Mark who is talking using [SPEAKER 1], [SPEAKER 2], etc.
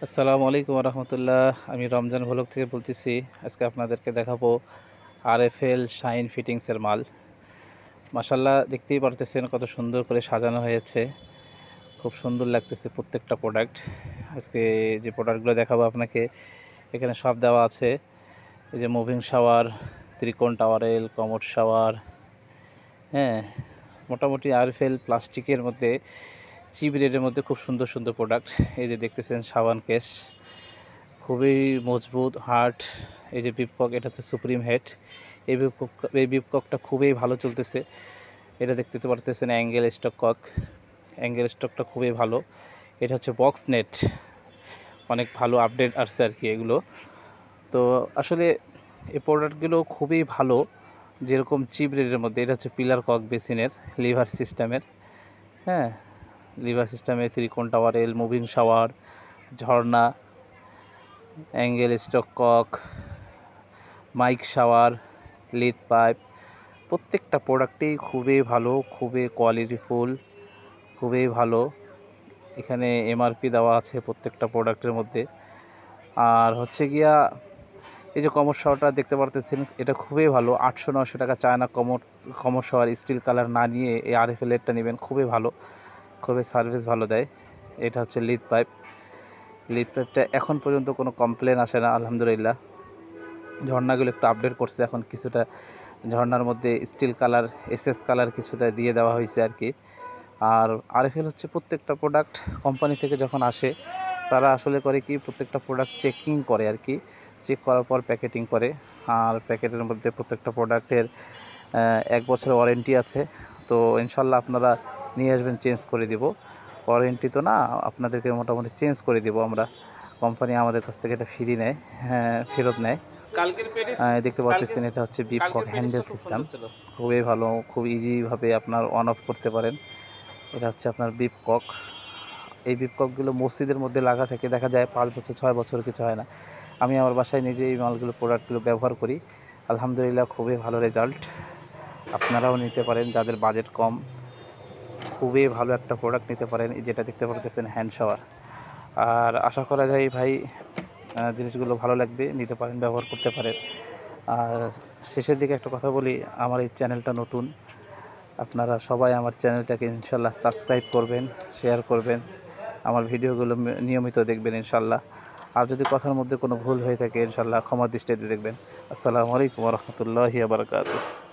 [SPEAKER 1] আসসালামু আলাইকুম রহমতুল্লাহ। আমি রমজান ভ্লগ থেকে বলতেছি। আজকে আপনাদেরকে দেখাবো আরএফএল শাইন ফিটিংসের মাল। মাশাল্লাহ, দেখতেই পারতেছেন কত সুন্দর করে সাজানো হয়েছে। খুব সুন্দর লাগতেছে প্রত্যেকটা প্রোডাক্ট। আজকে যে প্রোডাক্টগুলো দেখাবো আপনাকে, এখানে সব দেওয়া আছে। এই যে মুভিং শাওয়ার, ত্রিকোণ টাওয়ারেল, কমোড শাওয়ার, হ্যাঁ, মোটামুটি আরএফএল প্লাস্টিকের মধ্যে চিপ রেটের মধ্যে খুব সুন্দর সুন্দর প্রোডাক্ট। এই যে দেখতেছেন সাবান কেস, খুবই মজবুত হার্ড। এই যে বিপকক, এটা হচ্ছে সুপ্রিম হেড। এই বিপককটা খুবই ভালো চলতেছে। এটা দেখতে পারতেছেন অ্যাঙ্গেল স্টক কক, অ্যাঙ্গেল স্টকটা খুবই ভালো। এটা হচ্ছে বক্স নেট, অনেক ভালো আপডেট আসছে আর কি এগুলো। তো আসলে এই প্রোডাক্টগুলো খুবই ভালো, যেরকম চিপ রেটের মধ্যে। এটা হচ্ছে পিলার কক বেসিনের লিভার সিস্টেমের, হ্যাঁ, লিভার সিস্টেমের ত্রিকোণ টাওয়ারেল, মুভিং শাওয়ার, ঝর্ণা, অ্যাঙ্গেল স্টক কক, মাইক শাওয়ার, লিড পাইপ, প্রত্যেকটা প্রোডাক্টেই খুবই ভালো, খুবই কোয়ালিটিফুল, খুবই ভালো। এখানে এমআরপি দেওয়া আছে প্রত্যেকটা প্রোডাক্টের মধ্যে। আর হচ্ছে গিয়া এই যে কমোড শাওয়ারটা দেখতে পারতেছেন, এটা খুবই ভালো। 800-900 টাকা China commode shower steel colour না নিয়ে এই আরএফএল এরটা নেবেন, খুবই ভালো, খুবই সার্ভিস ভালো দেয়। এটা হচ্ছে লিড পাইপ। লিড পাইপটা এখন পর্যন্ত কোনো কমপ্লেন আসে না, আলহামদুলিল্লাহ। ঝর্ণাগুলো একটু আপডেট করছে, এখন কিছুটা ঝর্ণার মধ্যে স্টিল কালার, এসএস কালার কিছুটা দিয়ে দেওয়া হয়েছে আর কি। আর আরএফএল হচ্ছে প্রত্যেকটা প্রোডাক্ট কোম্পানি থেকে যখন আসে, তারা আসলে করে কি, প্রত্যেকটা প্রোডাক্ট চেকিং করে আর কি। চেক করার পর প্যাকেটিং করে। আর প্যাকেটের মধ্যে প্রত্যেকটা প্রোডাক্টের 1 বছরের ওয়ারেন্টি আছে। তো ইনশাল্লাহ আপনারা নিয়ে আসবেন, চেঞ্জ করে দিব। ওয়ারেন্টি তো না, আপনাদেরকে মোটামুটি চেঞ্জ করে দিব আমরা। কোম্পানি আমাদের কাছ থেকে এটা ফ্রি নেয়, হ্যাঁ, ফেরত নেয়। দেখতে পাচ্ছেন এটা হচ্ছে বিপকক হ্যান্ডেল সিস্টেম, খুবই ভালো, খুব ইজিভাবে আপনার অন অফ করতে পারেন। এটা হচ্ছে আপনার বিপকক। এই বিপককগুলো মসজিদের মধ্যে লাগা থেকে দেখা যায় 5 বছর 6 বছর কিছু হয় না। আমি আমার বাসায় নিজে এই মালগুলো প্রোডাক্টগুলো ব্যবহার করি, আলহামদুলিল্লাহ খুবই ভালো রেজাল্ট। আপনারাও নিতে পারেন যাদের বাজেট কম, খুবই ভালো একটা প্রোডাক্ট নিতে পারেন। যেটা দেখতে পারতেছেন হ্যান্ড শাওয়ার। আর আশা করা যায় ভাই জিনিসগুলো ভালো লাগবে, নিতে পারেন, ব্যবহার করতে পারেন। আর শেষের দিকে একটা কথা বলি, আমার এই চ্যানেলটা নতুন, আপনারা সবাই আমার চ্যানেলটাকে ইনশাল্লাহ সাবস্ক্রাইব করবেন, শেয়ার করবেন, আমার ভিডিওগুলো নিয়মিত দেখবেন ইনশাল্লাহ। আর যদি কথার মধ্যে কোনো ভুল হয়ে থাকে ইনশাল্লাহ ক্ষমা দৃষ্টিতে দেখবেন। আসসালামু আলাইকুম রহমতুল্লাহি ওয়া বারাকাতুহু।